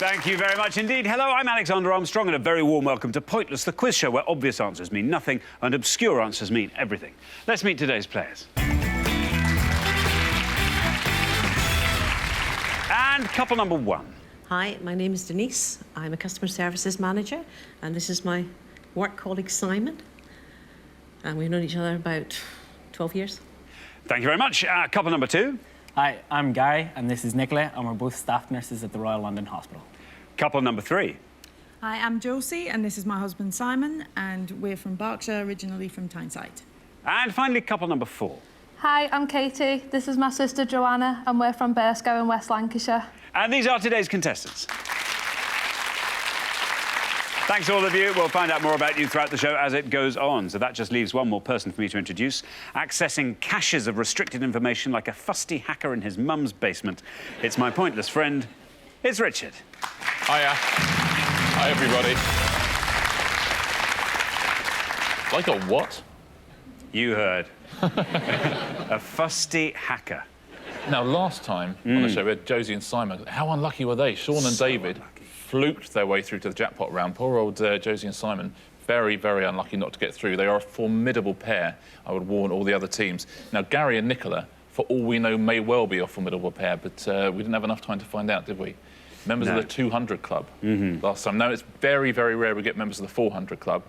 Thank you very much indeed. Hello, I'm Alexander Armstrong, and a very warm welcome to Pointless, the quiz show where obvious answers mean nothing and obscure answers mean everything. Let's meet today's players. And couple number one. Hi, my name is Denise. I'm a customer services manager, and this is my work colleague Simon. And we've known each other about 12 years. Thank you very much. Couple number two. Hi, I'm Gary, and this is Nicola, and we're both staff nurses at the Royal London Hospital. Couple number three. Hi, I'm Josie, and this is my husband Simon, and we're from Berkshire, originally from Tyneside. And finally, couple number four. Hi, I'm Katie. This is my sister Joanna, and we're from Burscough in West Lancashire. And these are today's contestants. Thanks to all of you. We'll find out more about you throughout the show as it goes on. So that just leaves one more person for me to introduce. Accessing caches of restricted information like a fusty hacker in his mum's basement. It's my pointless friend. It's Richard. Hiya. Hi, everybody. Like a what? You heard. A fusty hacker. Now, last time on the show, we had Josie and Simon. How unlucky were they? Sean and David fluked their way through to the jackpot round. Poor old Josie and Simon, very, very unlucky not to get through. They are a formidable pair, I would warn all the other teams. Now, Gary and Nicola, for all we know, may well be a formidable pair, but we didn't have enough time to find out, did we? Members of the 200 Club last time. Now, it's very, very rare we get members of the 400 Club,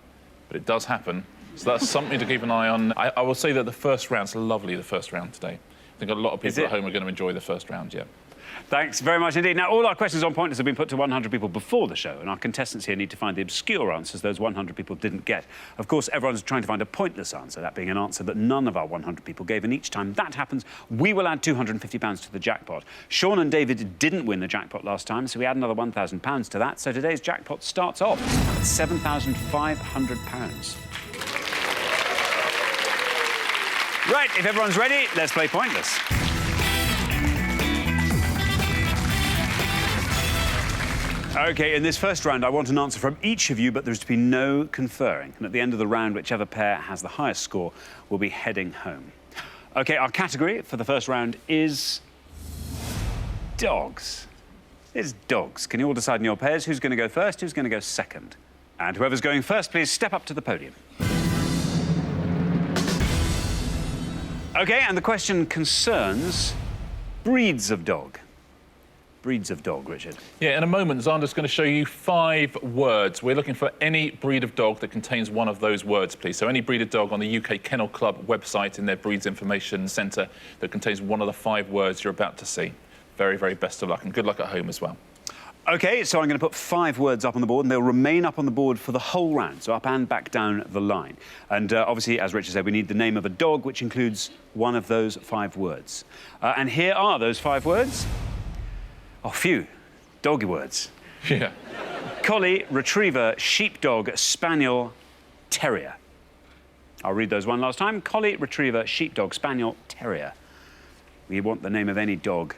but it does happen. So that's something to keep an eye on. I will say that the first round's lovely, the first round today. I think a lot of people at home are going to enjoy the first round, yeah. Thanks very much indeed. Now, all our questions on Pointless have been put to 100 people before the show, and our contestants here need to find the obscure answers those 100 people didn't get. Of course, everyone's trying to find a pointless answer, that being an answer that none of our 100 people gave, and each time that happens, we will add £250 to the jackpot. Sean and David didn't win the jackpot last time, so we add another £1,000 to that, so today's jackpot starts off at £7,500. Right, if everyone's ready, let's play Pointless. OK, in this first round, I want an answer from each of you, but there's to be no conferring. And at the end of the round, whichever pair has the highest score will be heading home. OK, our category for the first round is dogs. It's dogs. Can you all decide in your pairs who's going to go first, who's going to go second? And whoever's going first, please step up to the podium. OK, and the question concerns breeds of dog. Breeds of dog, Richard. Yeah, in a moment, Xander's going to show you 5 words. We're looking for any breed of dog that contains one of those words, please. So any breed of dog on the UK Kennel Club website in their Breeds Information Centre that contains one of the 5 words you're about to see. Very, very best of luck, and good luck at home as well. OK, so I'm going to put 5 words up on the board, and they'll remain up on the board for the whole round, so up and back down the line. And obviously, as Richard said, we need the name of a dog, which includes one of those 5 words. And here are those 5 words. Oh, phew. Doggy words. Yeah. Collie, retriever, sheepdog, spaniel, terrier. I'll read those one last time. Collie, retriever, sheepdog, spaniel, terrier. We want the name of any dog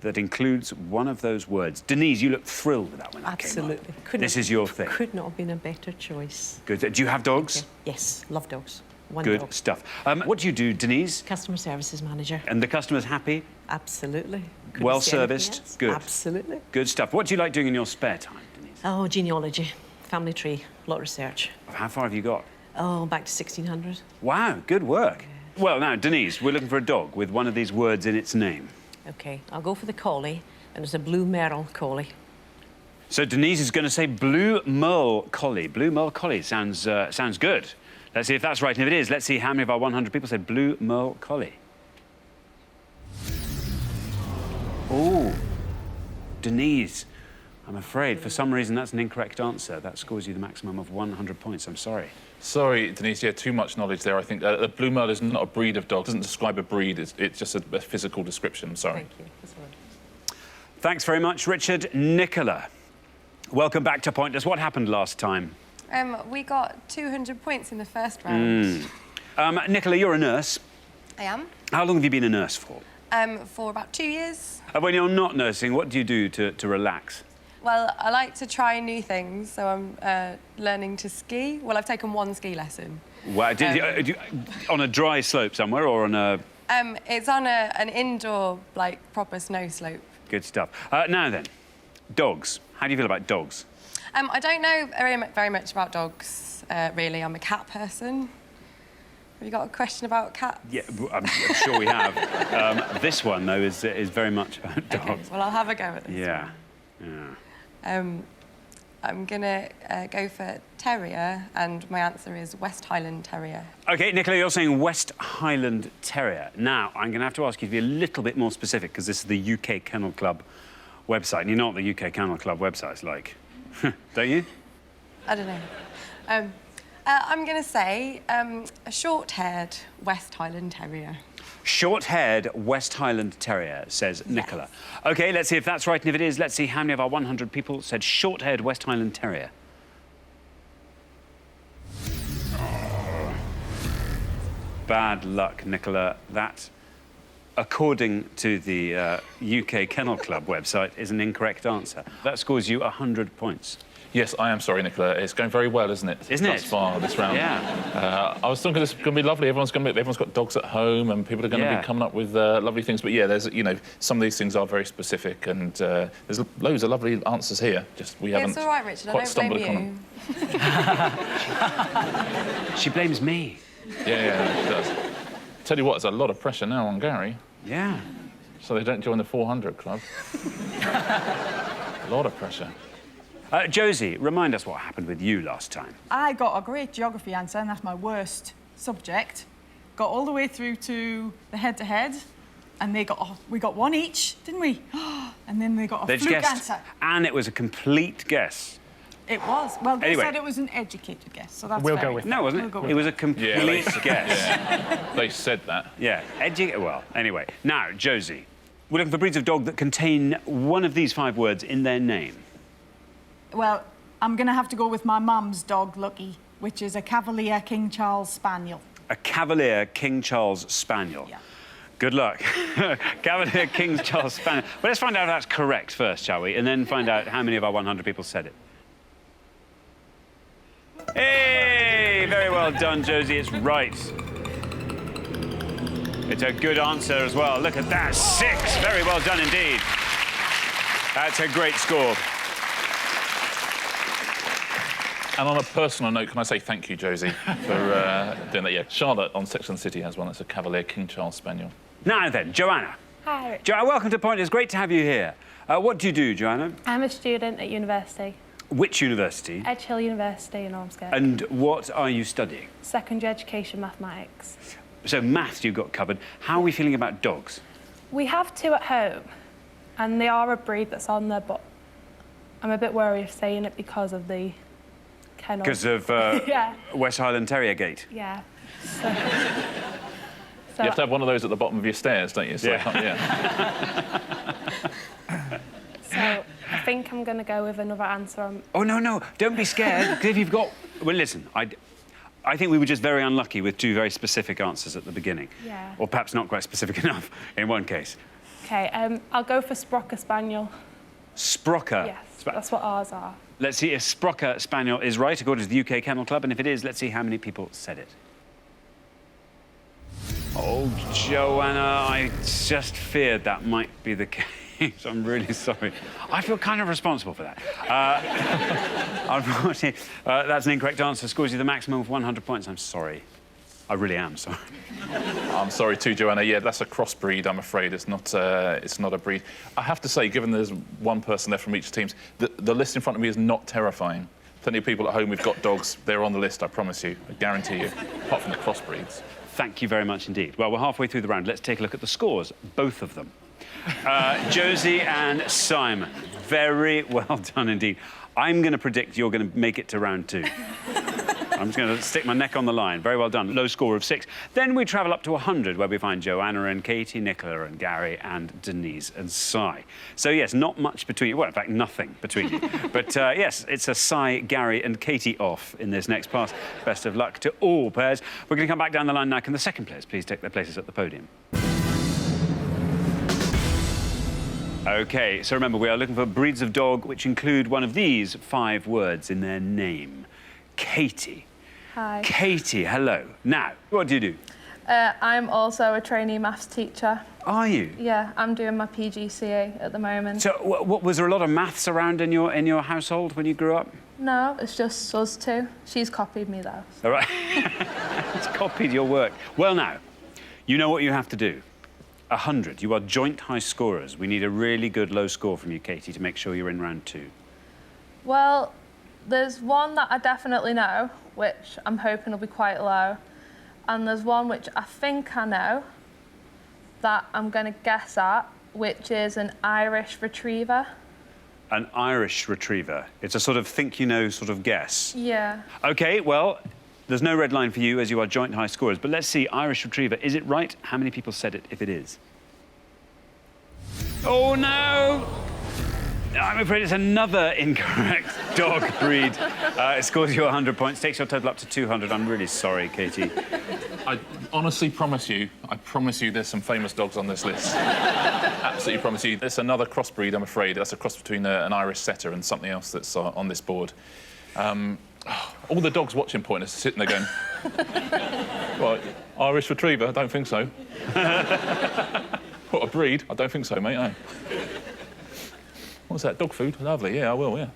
that includes one of those words. Denise, you look thrilled with that one. Absolutely. This is your thing. Could not have been a better choice. Good. Do you have dogs? Okay. Yes, love dogs. One Good dog. stuff. What do you do, Denise? Customer services manager. And the customer's happy? Absolutely. Couldn't Well see anything serviced? else. Good. Absolutely. Good stuff. What do you like doing in your spare time, Denise? Oh, genealogy, family tree, a lot of research. How far have you got? Oh, back to 1600. Wow, good work. Well, now, Denise, we're looking for a dog with one of these words in its name. OK, I'll go for the collie, and it's a blue merle collie. So Denise is going to say blue merle collie. Blue merle collie sounds good. Let's see if that's right, and if it is, let's see how many of our 100 people said blue merle collie. Oh, Denise, I'm afraid for some reason that's an incorrect answer. That scores you the maximum of 100 points. I'm sorry. Sorry, Denise, yeah, too much knowledge there, I think. The blue merle is not a breed of dog. It doesn't describe a breed. It's just a physical description. I'm sorry. Thank you. That's all right. Thanks very much, Richard. Nicola, welcome back to Pointless. What happened last time? We got 200 points in the first round. Nicola, you're a nurse. I am. How long have you been a nurse for? For about 2 years. And when you're not nursing, what do you do to relax? Well, I like to try new things, so I'm learning to ski. Well, I've taken 1 ski lesson. Wow, on a dry slope somewhere or on a... It's on an indoor, like, proper snow slope. Good stuff. Now then, Dogs. How do you feel about dogs? I don't know very much about dogs, really. I'm a cat person. Have you got a question about cats? Yeah, I'm sure we have. This one, though, is very much about dogs. Okay, well, I'll have a go at this. Yeah. I'm going to go for terrier, and my answer is West Highland Terrier. OK, Nicola, you're saying West Highland Terrier. Now, I'm going to have to ask you to be a little bit more specific, because this is the UK Kennel Club website, and you know what the UK Kennel Club website's like, don't you? I don't know. I'm going to say a short-haired West Highland Terrier. Short-haired West Highland Terrier, says Nicola. OK, let's see if that's right, and if it is, let's see how many of our 100 people said short-haired West Highland Terrier. Oh. Bad luck, Nicola. That, according to the UK Kennel Club website, is an incorrect answer. That scores you 100 points. Yes, I am sorry, Nicola. It's going very well, isn't it? Isn't it? Thus far, this round. Yeah. I was thinking this is going to be lovely. Everyone's got dogs at home, and people are going to be coming up with lovely things. But yeah, there's some of these things are very specific, and there's loads of lovely answers here. Just we haven't. It's all right, Richard. Quite I don't stumbled blame upon you. She blames me. Yeah, she does. Tell you what, there's a lot of pressure now on Gary. Yeah. So they don't join the 400 club. A lot of pressure. Josie, remind us what happened with you last time. I got a great geography answer, and that's my worst subject. Got all the way through to the head-to-head, and we got one each, didn't we? And then they got a They'd fluke guessed, answer. and it was a complete guess. It was. Well, they Anyway. said it was an educated guess, so that's We'll fair. go with No, wasn't We'll it? go with It was a complete guess. Yeah. They said that. Yeah, well, anyway. Now, Josie, we're looking for breeds of dog that contain one of these 5 words in their name. Well, I'm going to have to go with my mum's dog, Lucky, which is a Cavalier King Charles Spaniel. A Cavalier King Charles Spaniel. Yeah. Good luck. Cavalier King Charles Spaniel. Well, let's find out if that's correct first, shall we? And then find out how many of our 100 people said it. Hey! Very well done, Josie. It's right. It's a good answer as well. Look at that. 6. Very well done indeed. That's a great score. And on a personal note, can I say thank you, Josie, for doing that? Yeah, Charlotte on Sex and the City has one. That's a Cavalier King Charles Spaniel. Now then, Joanna. Hi. Welcome to Point. It's great to have you here. What do you do, Joanna? I'm a student at university, Which university? Edge Hill University in Ormskirk. And what are you studying? Secondary education mathematics. So maths you've got covered. How are we feeling about dogs? We have 2 at home, and they are a breed that's on there, but I'm a bit wary of saying it because of the kennel. Because of Yeah. West Highland Terrier Gate. Yeah. So You have to have one of those at the bottom of your stairs, don't you? So So I think I'm going to go with another answer. Oh, no, don't be scared. Because if you've got... Well, listen, I think we were just very unlucky with 2 very specific answers at the beginning. Yeah. Or perhaps not quite specific enough in one case. OK, I'll go for Sprocker Spaniel. Sprocker. Yes, that's what ours are. Let's see if Sprocker Spaniel is right, according to the UK Kennel Club. And if it is, let's see how many people said it. Oh, Joanna, I just feared that might be the case. I'm really sorry. I feel kind of responsible for that. Unfortunately, that's an incorrect answer. Scores you the maximum of 100 points. I'm sorry. I really am sorry. I'm sorry too, Joanna. Yeah, that's a crossbreed, I'm afraid. It's not a breed. I have to say, given there's one person there from each team, the list in front of me is not terrifying. Plenty of people at home who've got dogs. They're on the list, I promise you. I guarantee you. Apart from the crossbreeds. Thank you very much indeed. Well, we're halfway through the round. Let's take a look at the scores, both of them. Josie and Simon, very well done indeed. I'm going to predict you're going to make it to round 2. I'm just going to stick my neck on the line. Very well done. Low score of 6. Then we travel up to 100, where we find Joanna and Katie, Nicola and Gary, and Denise and Si. So, yes, not much between you. Well, in fact, nothing between you. But, yes, it's a Si, Gary and Katie off in this next pass. Best of luck to all pairs. We're going to come back down the line now. Can the second players please take their places at the podium? OK, so remember, we are looking for breeds of dog which include one of these 5 words in their name. Katie. Hi. Katie, hello. Now, what do you do? I'm also a trainee maths teacher. Are you? Yeah, I'm doing my PGCE at the moment. So, what was there a lot of maths around in your household when you grew up? No, it's just us two. She's copied me though. All right. It's copied your work. Well, now, you know what you have to do. 100. You are joint high scorers. We need a really good low score from you, Katie, to make sure you're in round 2. Well, there's one that I definitely know, which I'm hoping will be quite low. And there's one which I think I know that I'm going to guess at, which is an Irish retriever. An Irish retriever. It's a sort of think you know sort of guess. Yeah. OK, well, there's no red line for you as you are joint high scorers. But let's see, Irish retriever. Is it right? How many people said it if it is? Oh, no! I'm afraid it's another incorrect dog breed. It scores you 100 points, takes your total up to 200. I'm really sorry, Katie. I honestly promise you, there's some famous dogs on this list. Absolutely promise you. It's another crossbreed, I'm afraid. That's a cross between an Irish setter and something else that's on this board. All the dogs watching Pointless are sitting there going, right, Irish retriever? I don't think so. What a breed? I don't think so, mate, no. What's that, dog food? Lovely, yeah, I will, yeah.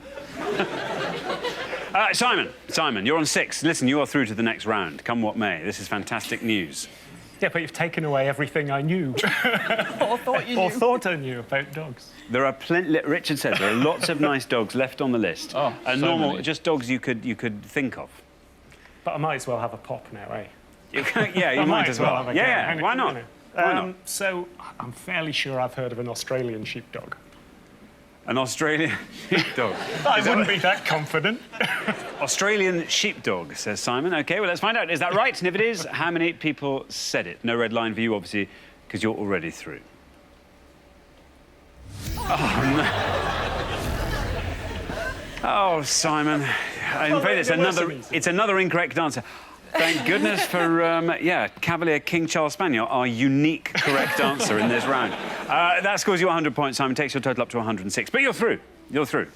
Simon, you're on 6. Listen, you are through to the next round, come what may. This is fantastic news. Yeah, but you've taken away everything I knew. Or thought you knew. Or thought I knew about dogs. There are plenty. Richard said there are lots of nice dogs left on the list. Oh, and so normal, many. just dogs you could think of. But I might as well have a pop now, eh? Yeah, you might as well. have a go. Yeah, why not? Why not? So, I'm fairly sure I've heard of an Australian sheepdog. An Australian sheepdog. I wouldn't be that confident. Australian sheepdog, says Simon. OK, well, let's find out. Is that right? And if it is, how many people said it? No red line for you, obviously, because you're already through. Oh, no. Oh, Simon. I'm afraid it's another incorrect answer. Thank goodness for, Cavalier King Charles Spaniel, our unique correct answer in this round. That scores you 100 points, Simon. Takes your total up to 106. But you're through. You're through.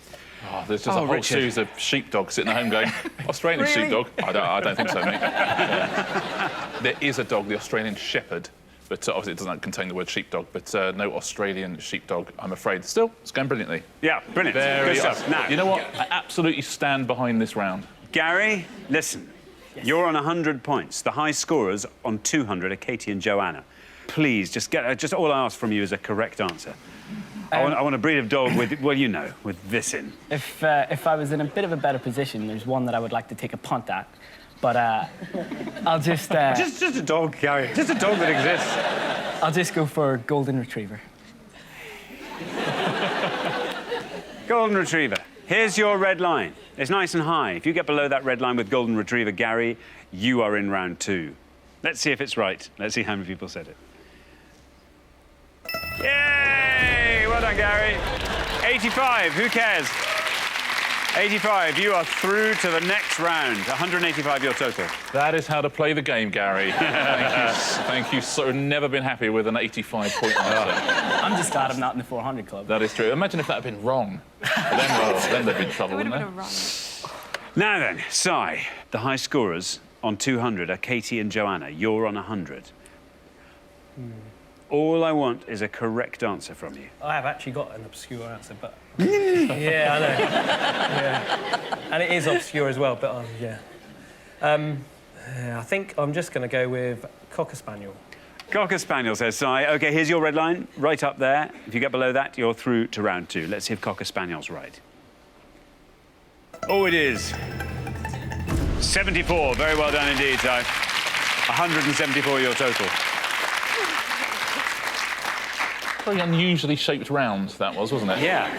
Oh, there's just a whole Richard. series of sheepdogs sitting at home going, Australian sheepdog? I don't think so, mate. Yeah. There is a dog, the Australian shepherd, but obviously it doesn't contain the word sheepdog, but no Australian sheepdog, I'm afraid. Still, it's going brilliantly. Yeah, brilliant. Very Good stuff. Now, you know what? I absolutely stand behind this round. Gary, listen. Yes. You're on 100 points. The high scorers on 200 are Katie and Joanna. Please, just all I ask from you is a correct answer. I want a breed of dog with, well, you know, with this in. If I was in a bit of a better position, there's one that I would like to take a punt at, but I'll just... Just a dog, Gary. Just a dog that exists. I'll just go for golden retriever. Golden retriever. Here's your red line. It's nice and high. If you get below that red line with golden retriever, Gary, you are in round 2. Let's see if it's right. Let's see how many people said it. Yay! Well done, Gary. 85. Who cares? 85. You are through to the next round. 185 your total. That is how to play the game, Gary. Thank you. So never been happy with an 85-point answer. I'm just glad I'm not in the 400 club. That is true. Imagine if that had been wrong. Then there'd be trouble, wouldn't there? Now then, Si, the high scorers on 200 are Katie and Joanna. You're on 100. All I want is a correct answer from you. I have actually got an obscure answer, but... yeah, I know. Yeah. And it is obscure as well, but yeah. I think I'm just going to go with Cocker Spaniel. Cocker Spaniel, says Si. OK, here's your red line, right up there. If you get below that, you're through to round 2. Let's see if Cocker Spaniel's right. Oh, it is. 74. Very well done indeed, Si. 174 your total. Very unusually shaped round, that was, wasn't it? Yeah.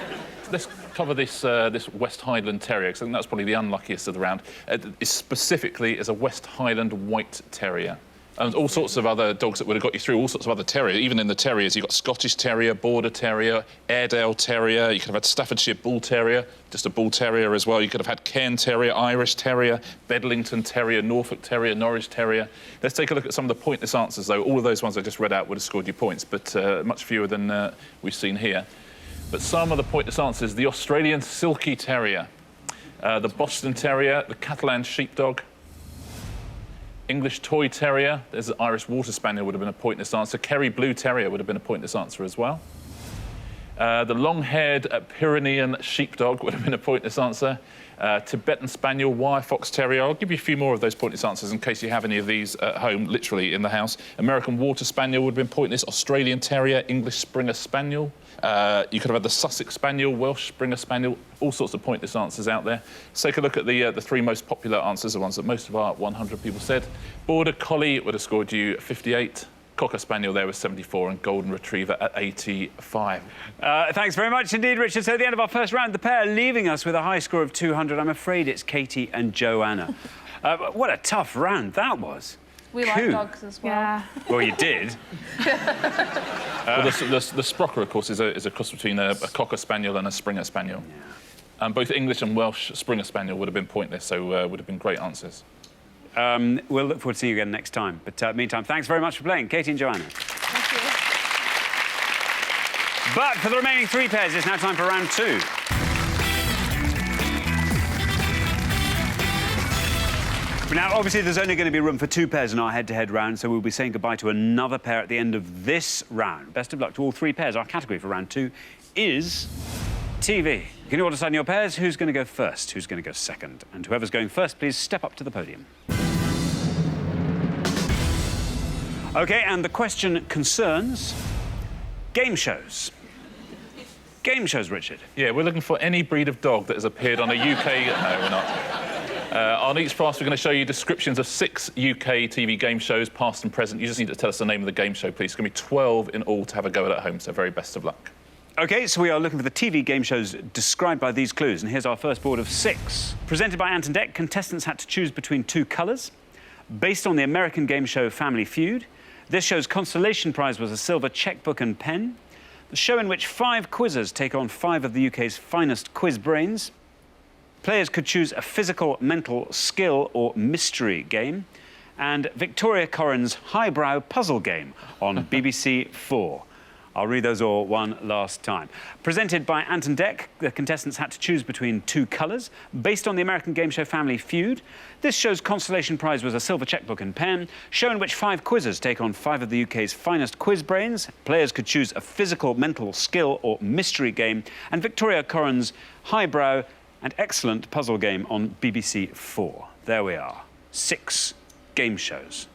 Let's cover this this West Highland Terrier, because I think that's probably the unluckiest of the round. It specifically is a West Highland White Terrier. And all sorts of other dogs that would have got you through, all sorts of other terriers. Even in the terriers, you've got Scottish Terrier, Border Terrier, Airedale Terrier, you could have had Staffordshire Bull Terrier, just a Bull Terrier as well. You could have had Cairn Terrier, Irish Terrier, Bedlington Terrier, Norfolk Terrier, Norwich Terrier. Let's take a look at some of the pointless answers, though. All of those ones I just read out would have scored you points, but much fewer than we've seen here. But some of the pointless answers: the Australian Silky Terrier, the Boston Terrier, the Catalan Sheepdog, English Toy Terrier. There's an Irish Water Spaniel would have been a pointless answer. Kerry Blue Terrier would have been a pointless answer as well. The long-haired Pyrenean Sheepdog would have been a pointless answer. Tibetan Spaniel, Wire Fox Terrier. I'll give you a few more of those pointless answers in case you have any of these at home, literally in the house. American Water Spaniel would have been pointless. Australian Terrier, English Springer Spaniel. You could have had the Sussex Spaniel, Welsh Springer Spaniel, all sorts of pointless answers out there. Let's take a look at the three most popular answers, the ones that most of our 100 people said. Border Collie would have scored you 58. Cocker Spaniel there was 74 and Golden Retriever at 85. Thanks very much indeed, Richard. So at the end of our first round, the pair leaving us with a high score of 200. I'm afraid it's Katie and Joanna. What a tough round that was. We like dogs as well. Yeah. Well, you did. Well, the Sprocker, of course, is a cross between a Cocker Spaniel and a Springer Spaniel. Yeah. Both English and Welsh Springer Spaniel would have been pointless, so would have been great answers. We'll look forward to seeing you again next time. But meantime, thanks very much for playing, Katie and Joanna. Thank you. But for the remaining three pairs, it's now time for round two. Now, obviously, there's only going to be room for two pairs in our head-to-head round, so we'll be saying goodbye to another pair at the end of this round. Best of luck to all three pairs. Our category for round two is TV. Can you all decide on your pairs? Who's going to go first? Who's going to go second? And whoever's going first, please step up to the podium. OK, and the question concerns game shows. Game shows, Richard. Yeah, we're looking for any breed of dog that has appeared on a UK... No, we're not. On each pass, we're going to show you descriptions of 6 UK TV game shows, past and present. You just need to tell us the name of the game show, please. It's going to be 12 in all to have a go at home, so very best of luck. OK, so we are looking for the TV game shows described by these clues, and here's our first board of 6. Presented by Ant and Dec, contestants had to choose between 2 colours. Based on the American game show Family Feud, this show's consolation prize was a silver checkbook and pen. The show in which 5 quizzers take on 5 of the UK's finest quiz brains. Players could choose a physical, mental, skill or mystery game. And Victoria Corrin's highbrow puzzle game on BBC 4. I'll read those all one last time. Presented by Ant and Dec, the contestants had to choose between 2 colours. Based on the American game show Family Feud, this show's consolation prize was a silver checkbook and pen. Show in which 5 quizzers take on 5 of the UK's finest quiz brains. Players could choose a physical, mental, skill or mystery game. And Victoria Corrin's highbrow and excellent puzzle game on BBC 4. There we are. 6 game shows.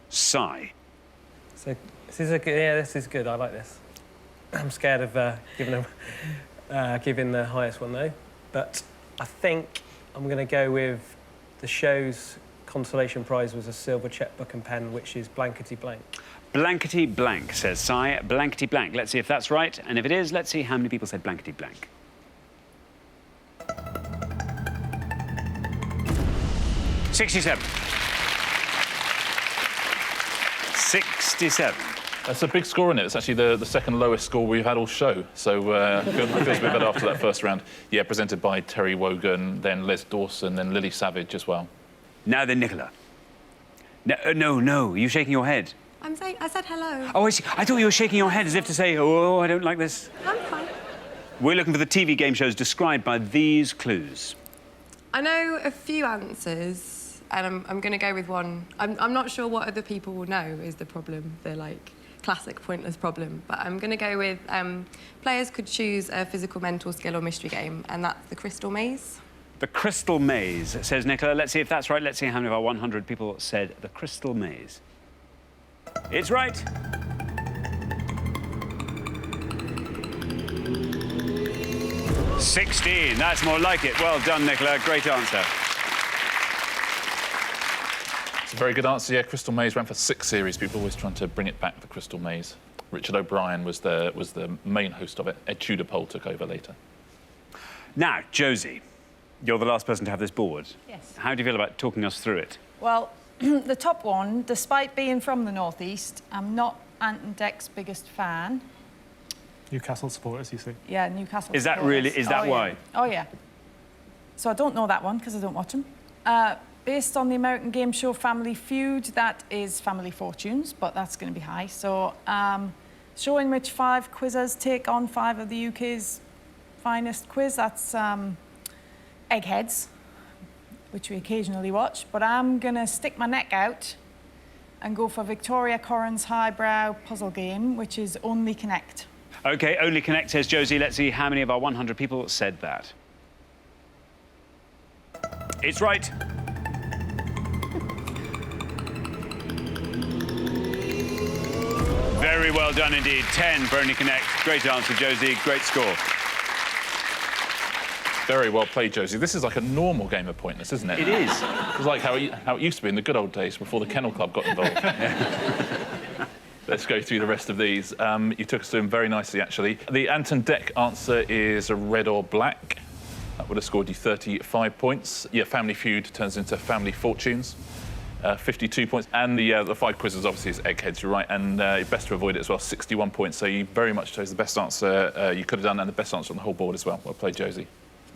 Sigh. So this is good. I like this. I'm scared of giving the highest one though, but I think I'm going to go with the show's consolation prize was a silver checkbook and pen, which is blankety blank. Blankety blank, says Sigh. Blankety blank. Let's see if that's right, and if it is, let's see how many people said blankety blank. 67. 67. That's a big score in it. It's actually the second lowest score we've had all show. So feels a bit better after that first round. Yeah, presented by Terry Wogan, then Les Dawson, then Lily Savage as well. Now then, Nicola. No. You're shaking your head. I said hello. Oh, I see. I thought you were shaking your head as if to say, oh, I don't like this. I'm fine. We're looking for the TV game shows described by these clues. I know a few answers, and I'm going to go with one. I'm not sure what other people will know is the problem, the, classic pointless problem. But I'm going to go with players could choose a physical, mental, skill or mystery game, and that's the Crystal Maze. The Crystal Maze, says Nicola. Let's see if that's right. Let's see how many of our 100 people said the Crystal Maze. It's right. $16. That's more like it. Well done, Nicola. Great answer. It's a very good answer. Yeah, Crystal Maze ran for 6 series. People always trying to bring it back, the Crystal Maze. Richard O'Brien was the main host of it. Ed Tudor-Pole took over later. Now, Josie, you're the last person to have this board. Yes. How do you feel about talking us through it? Well, the top one, despite being from the northeast, I'm not Ant and Dec's biggest fan. Newcastle supporters, you see. Yeah, Newcastle Is that supporters. really? Is that why? Yeah. Oh, yeah. So I don't know that one because I don't watch them. Based on the American game show Family Feud, that is Family Fortunes, but that's going to be high. So show in which 5 quizzers take on 5 of the UK's finest quiz, that's Eggheads. which we occasionally watch, but I'm going to stick my neck out and go for Victoria Corrin's highbrow puzzle game, which is Only Connect. OK, Only Connect, says Josie. Let's see how many of our 100 people said that. It's right. Very well done indeed. 10 for Only Connect. Great answer, Josie. Great score. Very well played, Josie. This is like a normal game of Pointless, isn't it? It is. It's like how it used to be in the good old days before the Kennel Club got involved. Let's go through the rest of these. You took us through them very nicely, actually. The Anton Deck answer is a red or black. That would have scored you 35 points. Your Family Feud turns into Family Fortunes. 52 points. And the 5 quizzes, obviously, is Eggheads, you're right. And best to avoid it as well, 61 points. So you very much chose the best answer you could have done and the best answer on the whole board as well. Well played, Josie.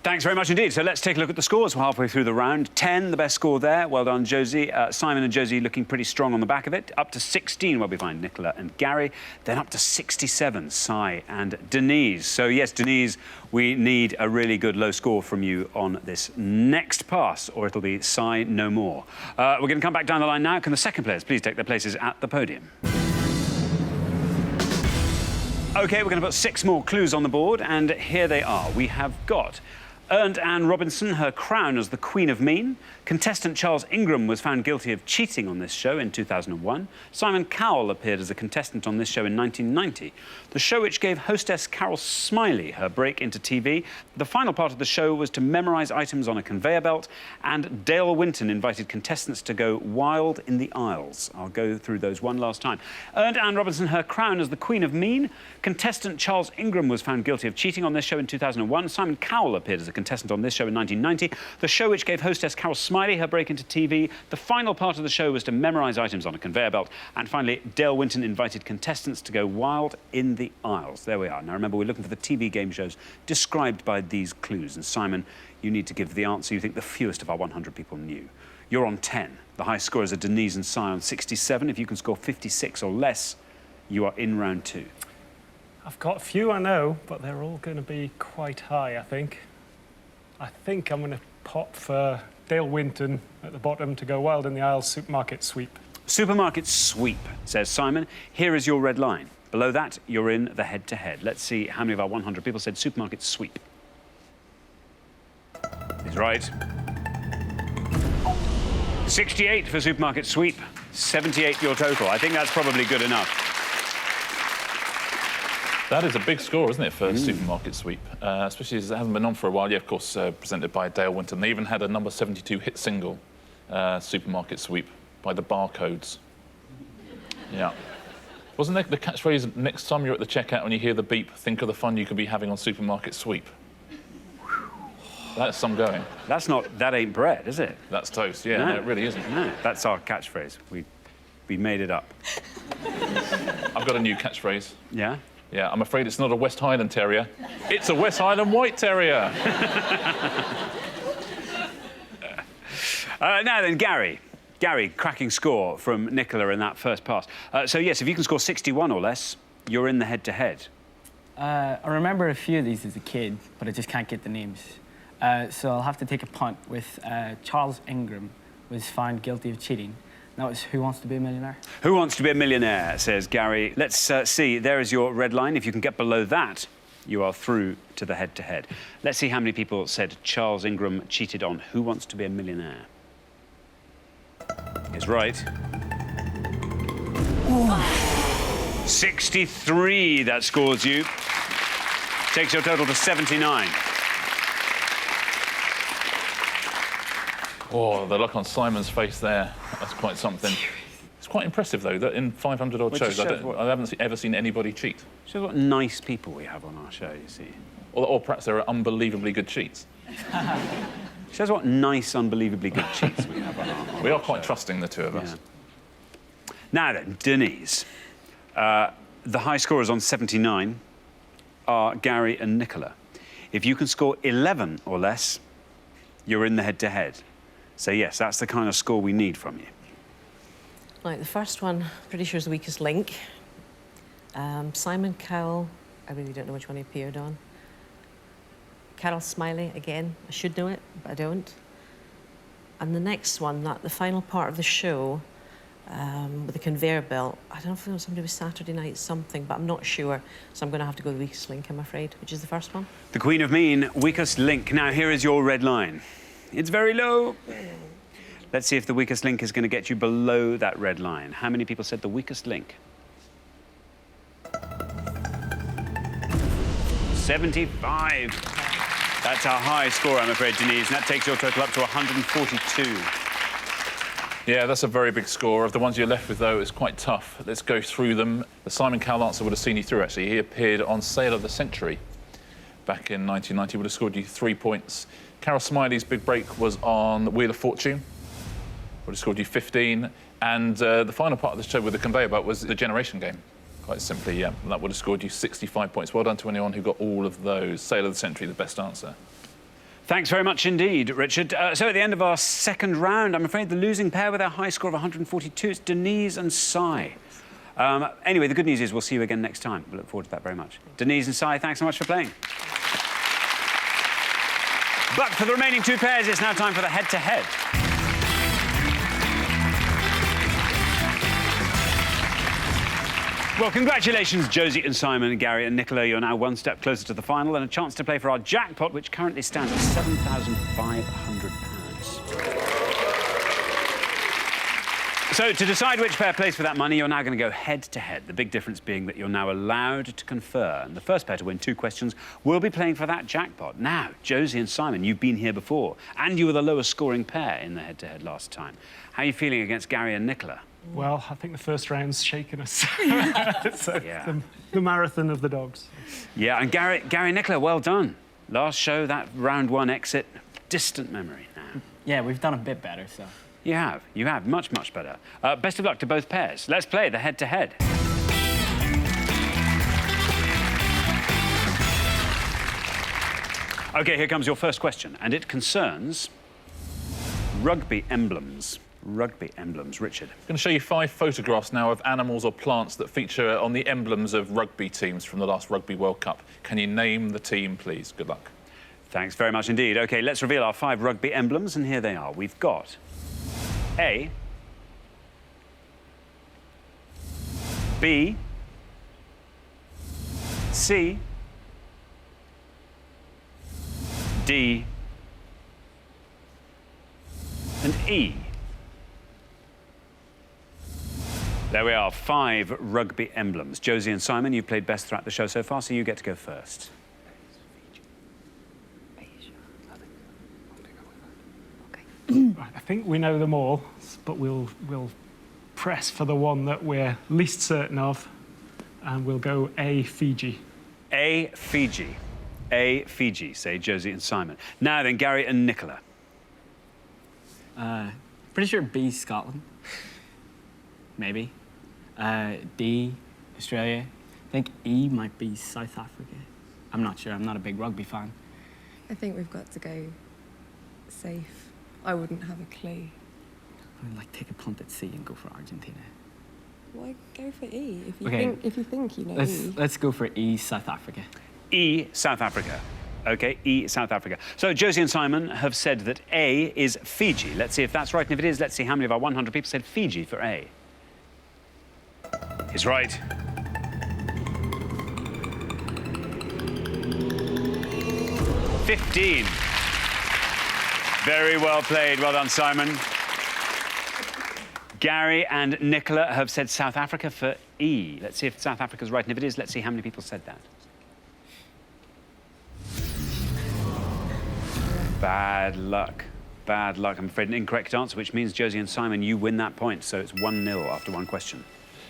Thanks very much indeed. So let's take a look at the scores. We're halfway through the round. 10, the best score there. Well done, Josie. Simon and Josie looking pretty strong on the back of it. Up to 16, where we find Nicola and Gary. Then up to 67, Si and Denise. So, yes, Denise, we need a really good low score from you on this next pass, or it'll be Si no more. We're going to come back down the line now. Can the second players please take their places at the podium? OK, we're going to put 6 more clues on the board, and here they are. We have got earned Anne Robinson her crown as the Queen of Mean. Contestant Charles Ingram was found guilty of cheating on this show in 2001. Simon Cowell appeared as a contestant on this show in 1990. The show which gave hostess Carol Smiley her break into TV. The final part of the show was to memorise items on a conveyor belt, and Dale Winton invited contestants to go wild in the aisles. I'll go through those one last time. Earned Anne Robinson her crown as the Queen of Mean. Contestant Charles Ingram was found guilty of cheating on this show in 2001. Simon Cowell appeared as a contestant on this show in 1990. The show which gave hostess Carol Smiley her break into TV. The final part of the show was to memorise items on a conveyor belt. And finally, Dale Winton invited contestants to go wild in the aisles. There we are. Now, remember, we're looking for the TV game shows described by these clues. And Simon, you need to give the answer you think the fewest of our 100 people knew. You're on 10. The high scorers are Denise and Si on 67. If you can score 56 or less, you are in round 2. I've got a few I know, but they're all going to be quite high, I think. I think I'm going to pop for Dale Winton at the bottom to go wild in the aisles, supermarket sweep. Supermarket sweep, says Simon. Here is your red line. Below that, you're in the head-to-head. Let's see how many of our 100 people said supermarket sweep. He's right. 68 for supermarket sweep. 78 your total. I think that's probably good enough. That is a big score, isn't it, for Supermarket Sweep? Especially as it hasn't been on for a while. Yeah, of course, presented by Dale Winton. They even had a number 72 hit single, Supermarket Sweep, by the Barcodes. Yeah. Wasn't there the catchphrase, next time you're at the checkout and you hear the beep, think of the fun you could be having on Supermarket Sweep? That's some going. That ain't bread, is it? That's toast, yeah. No, it really isn't. No, that's our catchphrase. We made it up. I've got a new catchphrase. Yeah? Yeah, I'm afraid it's not a West Highland Terrier. It's a West Highland White Terrier. Now then, Gary. Gary, cracking score from Nicola in that first pass. So, yes, if you can score 61 or less, you're in the head-to-head. I remember a few of these as a kid, but I just can't get the names. So I'll have to take a punt with Charles Ingram was found guilty of cheating. That was Who Wants to Be a Millionaire? Who Wants to Be a Millionaire, says Gary. Let's see. There is your red line. If you can get below that, you are through to the head-to-head. Let's see how many people said Charles Ingram cheated on Who Wants to Be a Millionaire. He's right. Ooh. 63, that scores you. Takes your total to 79. Oh, the look on Simon's face there. That's quite something. It's quite impressive, though, that in 500-odd shows, I haven't ever seen anybody cheat. Shows what nice people we have on our show, you see. Or perhaps there are unbelievably good cheats. Shows what nice, unbelievably good cheats we have on our show. We are quite trusting, the two of us. Now then, Denise. The high scorers on 79 are Gary and Nicola. If you can score 11 or less, you're in the head-to-head. So, yes, that's the kind of score we need from you. Right, the first one, pretty sure is the weakest link. Simon Cowell, I really don't know which one he appeared on. Carol Smiley, again, I should know it, but I don't. And the next one, the final part of the show, with the conveyor belt, I don't know if it was somebody with Saturday Night something, but I'm not sure. So I'm going to have to go with the weakest link, I'm afraid, which is the first one. The Queen of Mean, weakest link. Now, here is your red line. It's very low. Let's see if the weakest link is going to get you below that red line. How many people said the weakest link? 75. That's a high score, I'm afraid, Denise. And that takes your total up to 142. Yeah, that's a very big score. Of the ones you're left with, though, it's quite tough. Let's go through them. The Simon Cowell answer would have seen you through, actually. He appeared on Sale of the Century back in 1990. Would have scored you 3 points. Carol Smiley's big break was on Wheel of Fortune. Would have scored you 15. And the final part of the show with the conveyor belt was the Generation Game. Quite simply, yeah. That would have scored you 65 points. Well done to anyone who got all of those. Sale of the Century, the best answer. Thanks very much indeed, Richard. So at the end of our second round, I'm afraid the losing pair with a high score of 142, it's Denise and Si. Anyway, the good news is we'll see you again next time. We look forward to that very much. Denise and Si, thanks so much for playing. But for the remaining two pairs, it's now time for the head-to-head. Well, congratulations, Josie and Simon, Gary and Nicola. You're now one step closer to the final and a chance to play for our jackpot, which currently stands at £7,500. So, to decide which pair plays for that money, you're now going to go head-to-head. The big difference being that you're now allowed to confer. And the first pair to win 2 questions will be playing for that jackpot. Now, Josie and Simon, you've been here before, and you were the lowest scoring pair in the head-to-head last time. How are you feeling against Gary and Nicola? Well, I think the first round's shaken us. So Yeah. the marathon of the dogs. Yeah, and Gary and Nicola, well done. Last show, that round 1 exit, distant memory now. Yeah, we've done a bit better, so. You have, much, much better. Best of luck to both pairs. Let's play the head-to-head. OK, here comes your first question, and it concerns rugby emblems. Rugby emblems. Richard. I'm going to show you 5 photographs now of animals or plants that feature on the emblems of rugby teams from the last Rugby World Cup. Can you name the team, please? Good luck. Thanks very much indeed. OK, let's reveal our 5 rugby emblems, and here they are. We've got A, B, C, D, and E. There we are, 5 rugby emblems. Josie and Simon, you've played best throughout the show so far, so you get to go first. I think we know them all, but we'll press for the one that we're least certain of, and we'll go A, Fiji. A, Fiji. A, Fiji, say Josie and Simon. Now then, Gary and Nicola. Pretty sure B, Scotland. Maybe. D, Australia. I think E might be South Africa. I'm not sure. I'm not a big rugby fan. I think we've got to go safe. I wouldn't have a clue. I would like take a punt at C and go for Argentina. Why go for E if you Okay. think you know E? Let's go for E, South Africa. E, South Africa. OK, E, South Africa. So Josie and Simon have said that A is Fiji. Let's see if that's right, and if it is, let's see how many of our 100 people said Fiji for A. Is right. $15. Very well played. Well done, Simon. Gary and Nicola have said South Africa for E. Let's see if South Africa's right, and if it is, let's see how many people said that. Bad luck. Bad luck. I'm afraid an incorrect answer, which means, Josie and Simon, you win that point. So it's 1-0 after 1 question.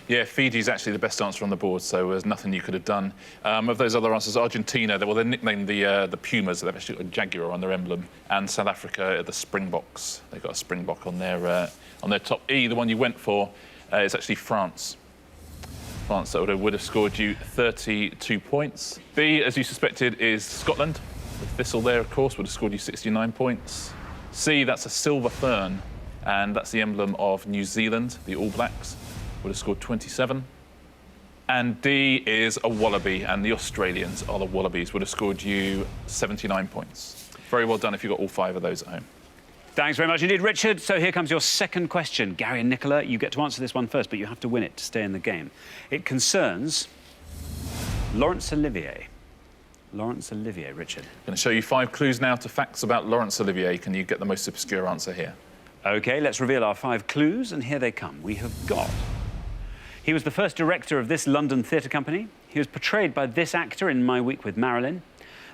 Yeah, Fiji's actually the best answer on the board, so there's nothing you could have done. Of those other answers, Argentina, they're nicknamed the Pumas. They've actually got a jaguar on their emblem. And South Africa, the Springboks. They've got a Springbok on their top. E, the one you went for, is actually France. France that would have scored you 32 points. B, as you suspected, is Scotland. The thistle there, of course, would have scored you 69 points. C, that's a silver fern, and that's the emblem of New Zealand, the All Blacks. Would have scored 27. And D is a wallaby, and the Australians are the Wallabies, would have scored you 79 points. Very well done if you got all 5 of those at home. Thanks very much indeed, Richard. So here comes your second question. Gary and Nicola, you get to answer this one first, but you have to win it to stay in the game. It concerns Laurence Olivier. Laurence Olivier, Richard. I'm going to show you 5 clues now to facts about Laurence Olivier. Can you get the most obscure answer here? OK, let's reveal our 5 clues, and here they come. We have got... He was the first director of this London theatre company. He was portrayed by this actor in My Week with Marilyn.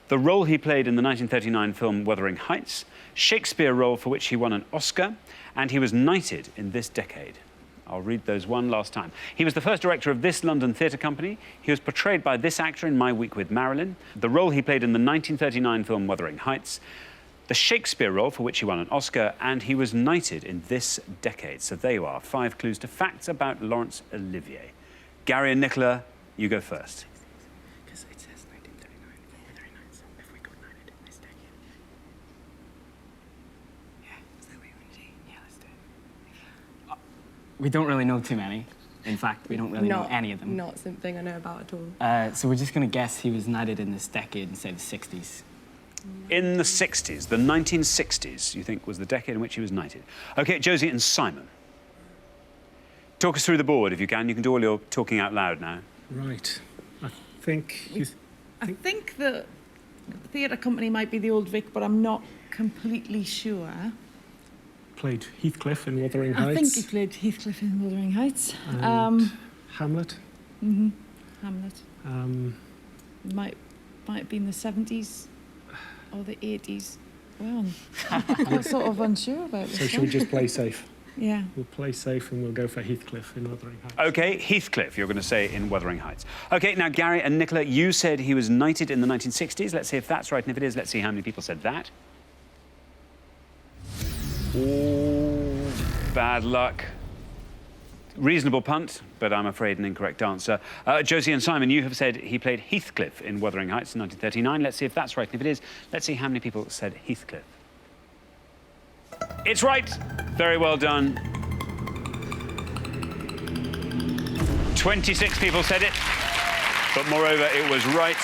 The role he played in the 1939 film Wuthering Heights. Shakespeare role for which he won an Oscar. And he was knighted in this decade. I'll read those one last time. He was the first director of this London theatre company. He was portrayed by this actor in My Week with Marilyn. The role he played in the 1939 film Wuthering Heights. The Shakespeare role for which he won an Oscar. And he was knighted in this decade. So there you are, 5 clues to facts about Laurence Olivier. Gary and Nicola, you go first. Because it says 1939, 39, so if we got knighted in this decade. Yeah, is that what you want to do? Yeah, let's do it. We don't really know too many. In fact, we don't really know any of them. Not something I know about at all. So we're just going to guess he was knighted in this decade and say the 60s. In the 60s, the 1960s, you think was the decade in which he was knighted. OK, Josie and Simon. Talk us through the board if you can. You can do all your talking out loud now. Right. I think the theatre company might be the Old Vic, but I'm not completely sure. played Heathcliff in Wuthering Heights. I think he played Heathcliff in Wuthering Heights. And Hamlet. Mm-hmm. Hamlet. Might have been the 70s or the 80s. Well, I'm sort of unsure about this. So should we just play safe? Yeah. We'll play safe and we'll go for Heathcliff in Wuthering Heights. OK, Heathcliff, you're going to say in Wuthering Heights. OK, now, Gary and Nicola, you said he was knighted in the 1960s. Let's see if that's right, and if it is, let's see how many people said that. Oh, bad luck. Reasonable punt, but I'm afraid an incorrect answer. Josie and Simon, you have said he played Heathcliff in Wuthering Heights in 1939. Let's see if that's right, and if it is, let's see how many people said Heathcliff. It's right. Very well done. 26 people said it, but moreover, it was right.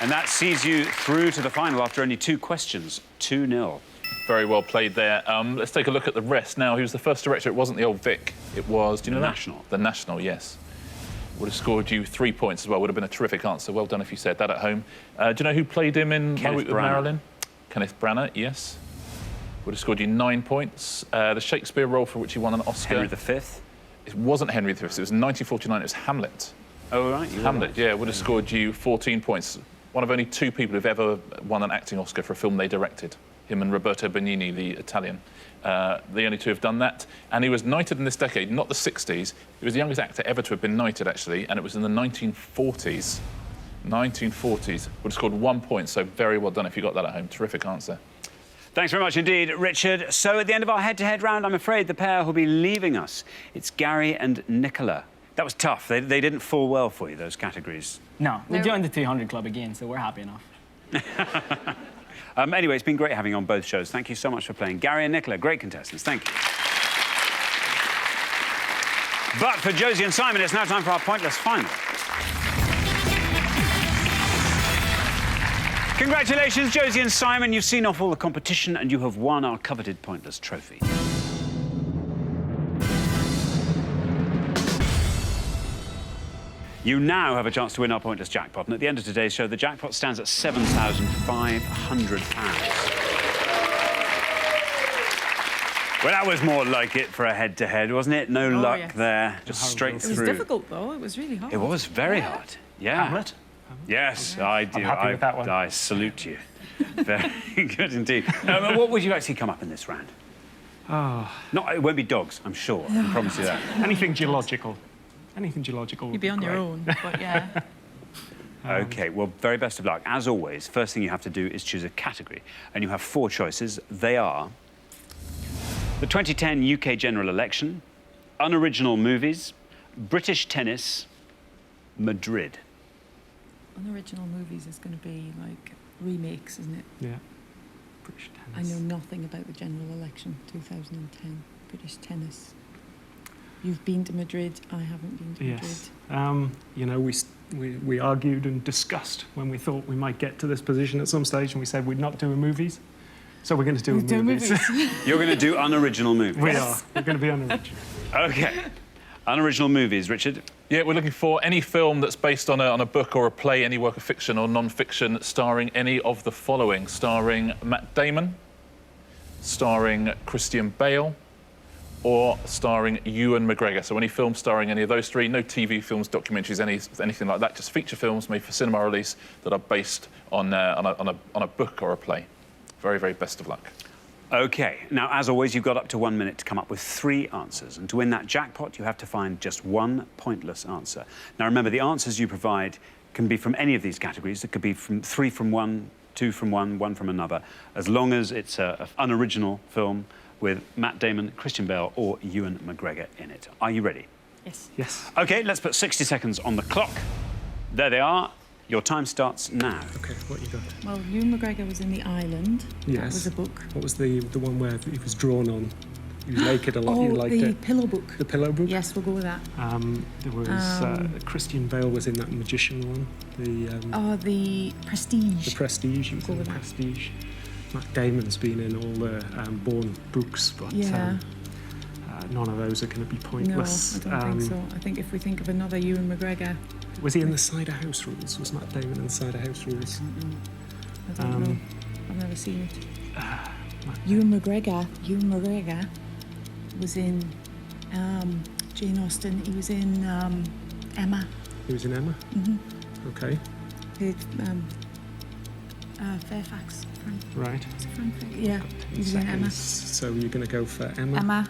And that sees you through to the final after only 2 questions, 2-0. Very well played there. Let's take a look at the rest now. He was the first director. It wasn't the Old Vic. It was, do you know that? National. The National, yes. Would have scored you 3 points as well. Would have been a terrific answer. Well done if you said that at home. Do you know who played him in My Week with Marilyn? Kenneth Branagh, yes. Would have scored you 9 points. The Shakespeare role for which he won an Oscar. Henry V? It wasn't Henry V. It was 1949. It was Hamlet. Oh, right. Hamlet, yeah. Would have scored you 14 points. One of only 2 people who've ever won an acting Oscar for a film they directed. Him and Roberto Benigni, the Italian. The only 2 have done that. And he was knighted in this decade, not the 60s. He was the youngest actor ever to have been knighted, actually, and it was in the 1940s. 1940s. Would have scored 1 point, so very well done if you got that at home. Terrific answer. Thanks very much indeed, Richard. So at the end of our head-to-head round, I'm afraid the pair who'll be leaving us. It's Gary and Nicola. That was tough. They didn't fall well for you, those categories. No, we joined the 200 Club again, so we're happy enough. Anyway, it's been great having you on both shows. Thank you so much for playing. Gary and Nicola, great contestants. Thank you. But for Josie and Simon, it's now time for our Pointless Final. Congratulations, Josie and Simon. You've seen off all the competition and you have won our coveted Pointless trophy. You now have a chance to win our Pointless jackpot, and at the end of today's show, the jackpot stands at £7,500. Well, that was more like it for a head-to-head, wasn't it? No luck there, just straight through. It was difficult, though. It was really hard. It was very hard, yeah. Hamlet? Yes, I do. I'm happy with that one. I salute you. Very good indeed. What would you actually come up in this round? Oh. It won't be dogs, I'm sure. I can promise you that. Anything geological. Anything geological. You'd be on your own, but yeah. OK, well, very best of luck. As always, first thing you have to do is choose a category. And you have 4 choices. They are the 2010 UK general election, unoriginal movies, British tennis, Madrid. Unoriginal movies is going to be like remakes, isn't it? Yeah. British tennis. I know nothing about the general election 2010. British tennis. You've been to Madrid. I haven't been to Madrid. Yes. You know, we argued and discussed when we thought we might get to this position at some stage, and we said we'd not do movies. So we're going to do movies. You're going to do unoriginal movies. We are. We're going to be unoriginal. OK. Unoriginal movies, Richard. Yeah, we're looking for any film that's based on a book or a play, any work of fiction or non-fiction, starring any of the following. Starring Matt Damon, starring Christian Bale, or starring Ewan McGregor. So any film starring any of those three, no TV films, documentaries, anything like that, just feature films made for cinema release that are based on a book or a play. Very, very best of luck. OK. Now, as always, you've got up to 1 minute to come up with 3 answers. And to win that jackpot, you have to find just one pointless answer. Now, remember, the answers you provide can be from any of these categories. It could be from 3 from one, 2 from one from another, as long as it's an unoriginal film with Matt Damon, Christian Bale or Ewan McGregor in it. Are you ready? Yes. Yes. OK, let's put 60 seconds on the clock. There they are. Your time starts now. OK, what you got? Well, Ewan McGregor was in The Island. Yes. That was a book. What was the one where he was drawn on? He was naked a lot. Oh, You liked the it. Pillow Book. The Pillow Book? Yes, we'll go with that. There was Christian Bale was in that magician one. The Prestige. The Prestige. He was Go in with The that. Prestige. Matt Damon's been in all the Bourne books, but Yeah. none of those are going to be pointless. No, I don't think so. I think if we think of another Ewan McGregor, Was he in the Cider House Rules? Was Matt Damon in the Cider House Rules? I don't know. I've never seen it. Ewan McGregor was in Jane Austen. He was in Emma. He was in Emma? Mm-hmm. OK, Did Fairfax. Frank. right. Is it Frank? Yeah, he was in Emma. So you're going to go for Emma, Emma,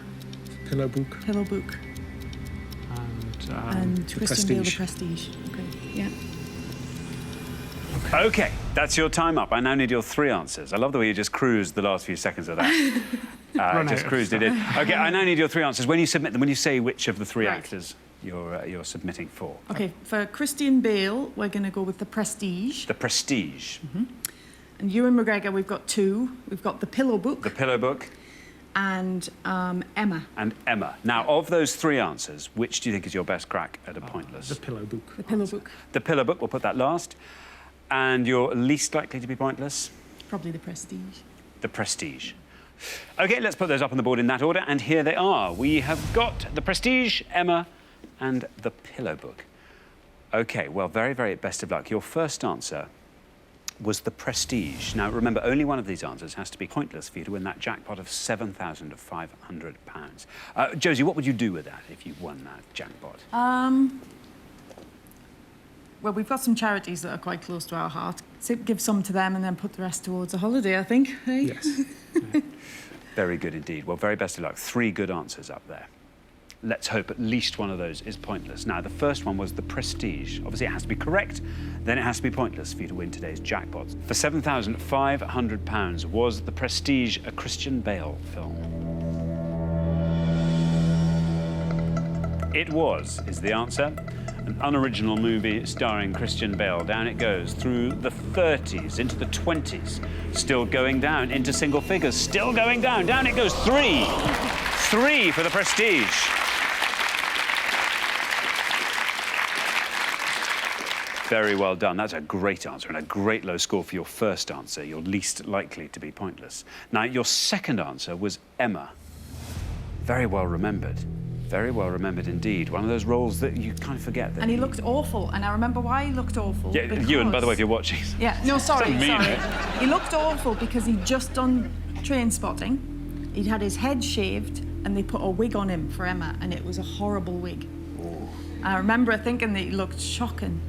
Pillow Book, Pillow Book, and and The Christian Bale, The Prestige. Prestige. Okay, yeah. OK, that's your time up. I now need your 3 answers. I love the way you just cruised the last few seconds of that. Just cruised it in. OK, I now need your 3 answers. When you submit them, when you say which of the 3 Right. actors you're submitting for. Okay, for Christian Bale, we're going to go with The Prestige. The Prestige. And Ewan McGregor, we've got 2. We've got The Pillow Book The Pillow Book. and Emma. And Emma. Now, of those 3 answers, which do you think is your best crack at a pointless? The Pillow Book. The Pillow Book. The Pillow Book, we'll put that last. And you're least likely to be pointless? Probably The Prestige. The Prestige. OK, let's put those up on the board in that order, and here they are. We have got The Prestige, Emma, and The Pillow Book. OK, well, very, very best of luck. Your first answer was The Prestige. Now, remember, only one of these answers has to be pointless for you to win that jackpot of £7,500. Josie, what would you do with that if you won that jackpot? Well, we've got some charities that are quite close to our heart. So give some to them and then put the rest towards a holiday, I think. Hey? Yes. Very good indeed. Well, very best of luck. 3 good answers up there. Let's hope at least one of those is pointless. Now, the first one was The Prestige. Obviously, it has to be correct, then it has to be pointless for you to win today's jackpot. For £7,500, was The Prestige a Christian Bale film? It was, is the answer. An unoriginal movie starring Christian Bale. Down it goes through the 30s, into the 20s, still going down, into single figures, still going down. Down it goes, 3. 3 for The Prestige. Very well done. That's a great answer and a great low score for your first answer. You're least likely to be pointless. Now, your second answer was Emma. Very well remembered. Very well remembered indeed. One of those roles that you kind of forget. That And he looked awful, and I remember why he looked awful. Yeah, Ewan, by the way, if because- you're watching. Yeah, no, sorry. Doesn't mean it. He looked awful because he'd just done Train Spotting. He'd had his head shaved, and they put a wig on him for Emma, and it was a horrible wig. I remember thinking that he looked shocking.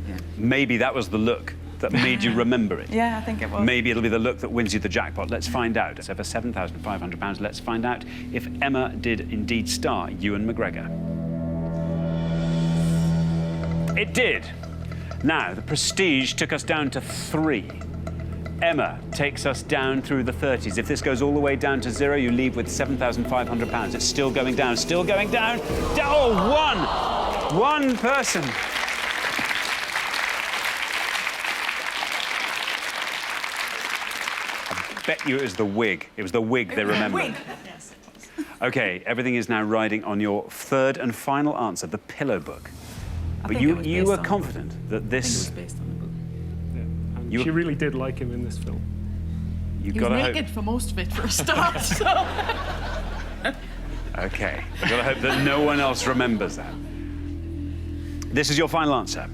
Yeah, Maybe that was the look that made you remember it. yeah, I think it was. Maybe it'll be the look that wins you the jackpot. Let's find out. So for £7,500, let's find out if Emma did indeed star Ewan McGregor. It did. Now, The Prestige took us down to 3. Emma takes us down through the 30s. If this goes all the way down to 0, you leave with £7,500. It's still going down, still going down. Oh, 1! 1 person. Bet you it was the wig. It was the wig they remembered. Yes. OK, everything is now riding on your third and final answer, The Pillow Book. But think it you was you based were on the confident that I think it was this... based on the book. Yeah. And You- she really did like him in this film. You've He got was to naked hope. for most of it for a start, so... OK. You've got to hope that no one else remembers that. This is your final answer.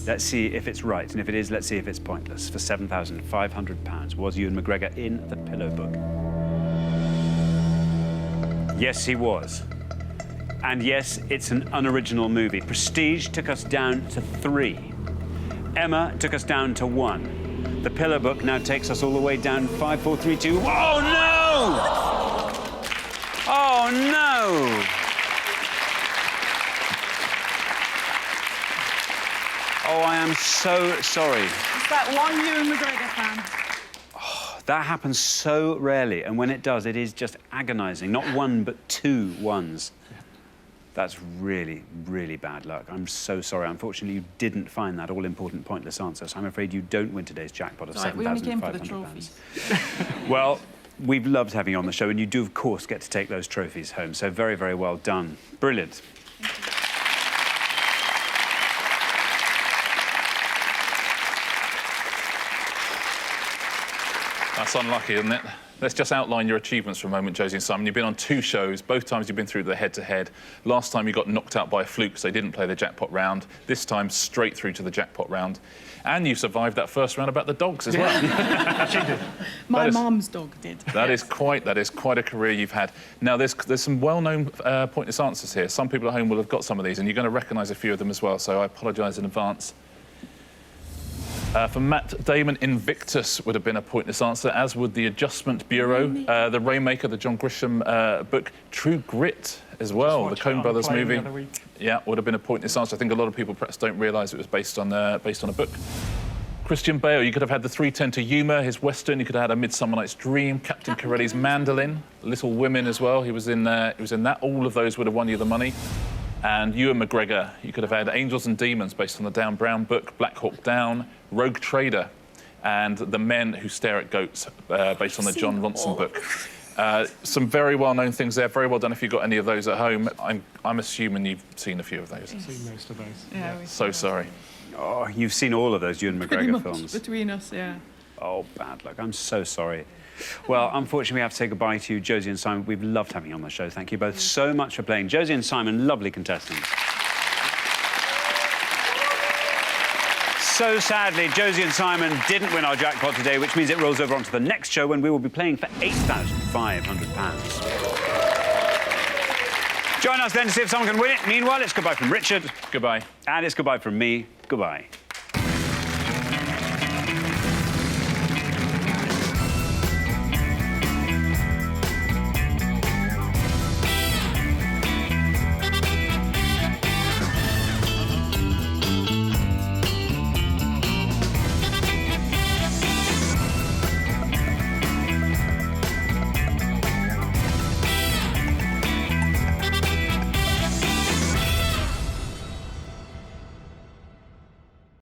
Let's see if it's right, and if it is, let's see if it's pointless. For £7,500, was Ewan McGregor in The Pillow Book? Yes, he was. And yes, it's an unoriginal movie. Prestige took us down to 3. Emma took us down to 1. The Pillow Book now takes us all the way down 5, 4, 3, 2. Oh, no! Oh, no! Oh, I am so sorry. It's that one Ewan McGregor fan. That happens so rarely, and when it does, it is just agonising. Not 1, but 2 ones. That's really, really bad luck. I'm so sorry. Unfortunately, you didn't find that all-important pointless answer, so I'm afraid you don't win today's jackpot of £7,500. We only came for the trophies. Well, we've loved having you on the show, and you do, of course, get to take those trophies home. So very, very well done. Brilliant. That's unlucky, isn't it? Let's just outline your achievements for a moment, Josie and Simon. You've been on 2 shows. Both times you've been through the head-to-head. Last time you got knocked out by a fluke, so they didn't play the jackpot round. This time, straight through to the jackpot round. And you survived that first round about the dogs as well. She did. My mum's dog did. That is quite a career you've had. Now, there's some well-known pointless answers here. Some people at home will have got some of these, and you're going to recognise a few of them as well, so I apologise in advance. For Matt Damon, Invictus would have been a pointless answer, as would The Adjustment Bureau, the Rainmaker, the John Grisham book, True Grit as well, the Coen Brothers movie. Yeah, would have been a pointless answer. I think a lot of people perhaps don't realise it was based on a book. Christian Bale, you could have had The 3:10 to Yuma, his Western. You could have had A Midsummer Night's Dream, Captain Corelli's Mandolin, Little Women as well. He was in that. All of those would have won you the money. And Ewan McGregor, you could have had Angels and Demons based on the Dan Brown book, Black Hawk Down, Rogue Trader, and The Men Who Stare at Goats, based on the John Ronson book. Some very well-known things there. Very well done if you've got any of those at home. I'm assuming you've seen a few of those. I've seen most of those. Yeah. So sorry. Oh, you've seen all of those Ewan McGregor films. Between us, yeah. Oh, bad luck. I'm so sorry. Well, unfortunately, we have to say goodbye to you, Josie and Simon. We've loved having you on the show. Thank you both so much for playing. Josie and Simon, lovely contestants. So sadly, Josie and Simon didn't win our jackpot today, which means it rolls over onto the next show when we will be playing for £8,500. Join us then to see if someone can win it. Meanwhile, it's goodbye from Richard. Goodbye. And it's goodbye from me. Goodbye.